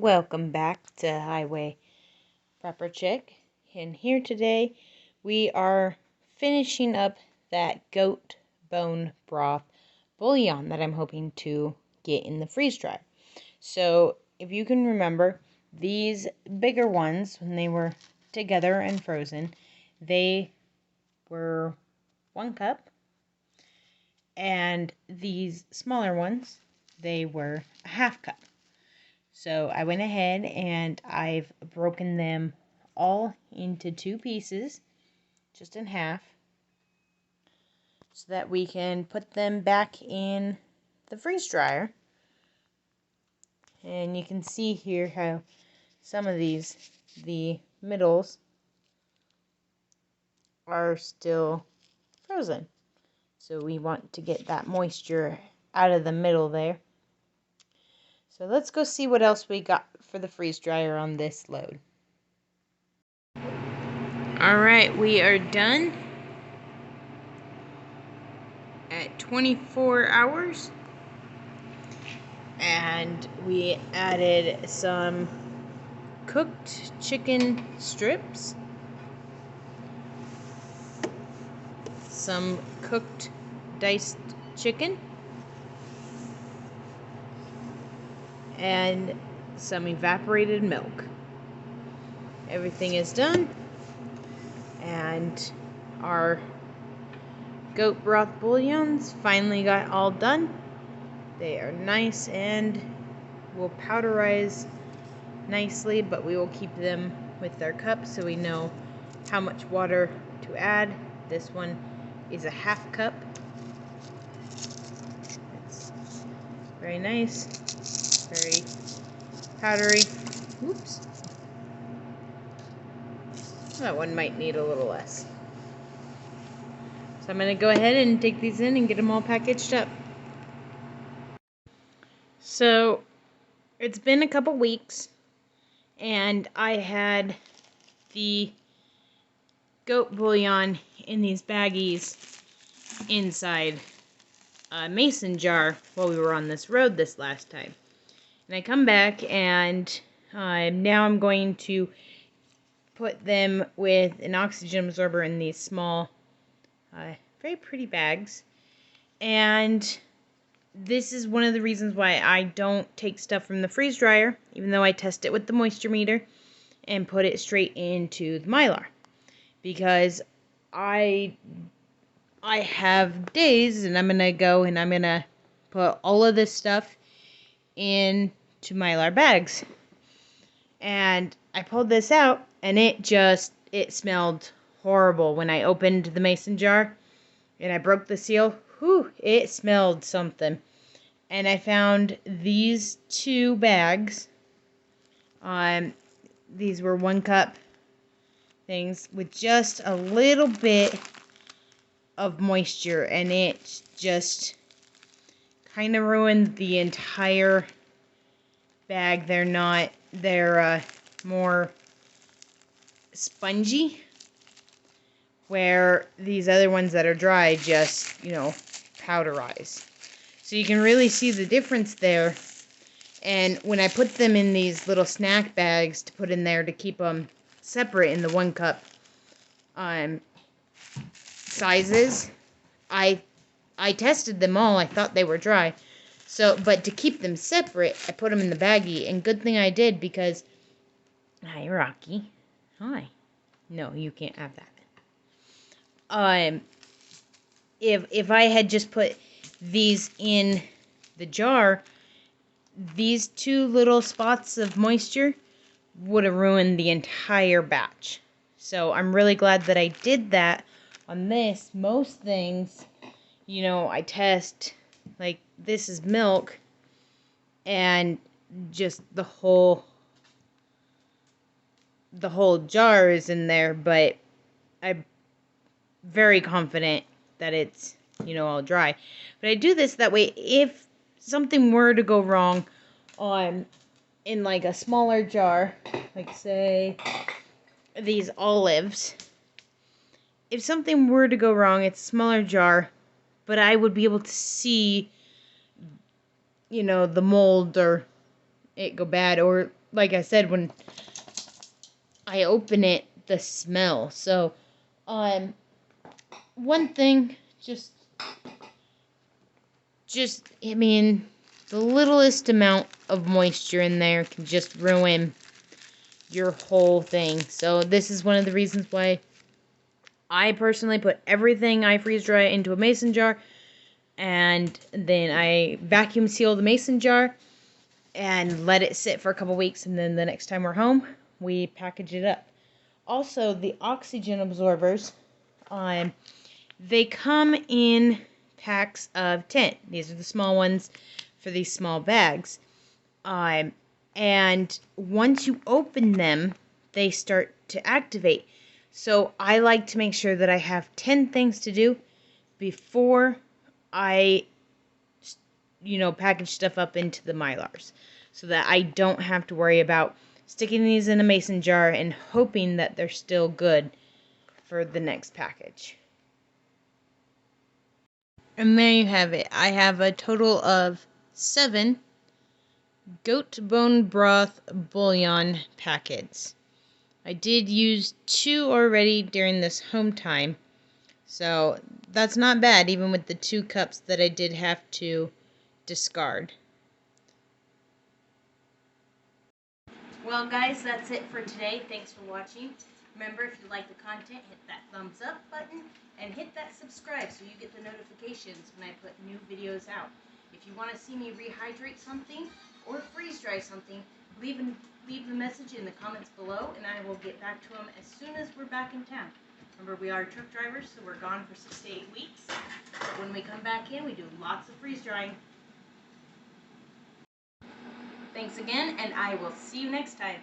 Welcome back to Highway Prepper Chick, and here today we are finishing up that goat bone broth bouillon that I'm hoping to get in the freeze dryer. So if you can remember, these bigger ones, when they were together and frozen, they were 1 cup, and these smaller ones, they were a 1/2 cup. So I went ahead and I've broken them all into 2 pieces, just in half, so that we can put them back in the freeze dryer. And you can see here how some of these, the middles, are still frozen. So we want to get that moisture out of the middle there. So let's go see what else we got for the freeze dryer on this load. Alright, we are done at 24 hours. And we added some cooked chicken strips, some cooked diced chicken, and some evaporated milk. Everything is done, and our goat broth bouillons finally got all done. They are nice and will powderize nicely, but we will keep them with their cup so we know how much water to add. This one is a 1/2 cup. It's very nice, very powdery. Oops. That one might need a little less. So I'm going to go ahead and take these in and get them all packaged up. So it's been a couple weeks, and I had the goat bouillon in these baggies inside a mason jar while we were on this road this last time. And I come back, and now I'm going to put them with an oxygen absorber in these small, very pretty bags. And this is one of the reasons why I don't take stuff from the freeze dryer, even though I test it with the moisture meter, and put it straight into the Mylar. Because I have days, and I'm going to go and I'm going to put all of this stuff into Mylar bags. And I pulled this out, and it smelled horrible. When I opened the mason jar and I broke the seal, whew, it smelled something. And I found these 2 bags. These were 1 cup things with just a little bit of moisture, and it just kind of ruined the entire bag. They're more spongy, where these other ones that are dry just, powderize. So you can really see the difference there. And when I put them in these little snack bags to put in there to keep them separate in the 1 cup sizes, I tested them all. I thought they were dry. So, but to keep them separate, I put them in the baggie. And good thing I did, because... Hi, Rocky. Hi. No, you can't have that. If I had just put these in the jar, these 2 little spots of moisture would have ruined the entire batch. So I'm really glad that I did that on this. Most things, I test, like this is milk, and just the whole jar is in there, but I'm very confident that it's, all dry. But I do this that way, if something were to go wrong in like a smaller jar, like say these olives, if something were to go wrong, it's a smaller jar, but I would be able to see, the mold or it go bad, or like I said, when I open it, the smell. So, one thing, I mean, the littlest amount of moisture in there can just ruin your whole thing. So this is one of the reasons why I personally put everything I freeze dry into a mason jar, and then I vacuum seal the mason jar and let it sit for a couple weeks, and then the next time we're home, we package it up. Also, the oxygen absorbers, they come in packs of 10. These are the small ones for these small bags. And once you open them, they start to activate. So I like to make sure that I have 10 things to do before I, package stuff up into the Mylars, so that I don't have to worry about sticking these in a mason jar and hoping that they're still good for the next package. And there you have it. I have a total of 7 goat bone broth bullion packets. I did use 2 already during this home time, so that's not bad, even with the 2 cups that I did have to discard. Well, guys, that's it for today. Thanks for watching. Remember, if you like the content, hit that thumbs up button and hit that subscribe so you get the notifications when I put new videos out. If you want to see me rehydrate something or freeze dry something, leave the message in the comments below, and I will get back to them as soon as we're back in town. Remember, we are truck drivers, so we're gone for 6 to 8 weeks. But when we come back in, we do lots of freeze drying. Thanks again, and I will see you next time.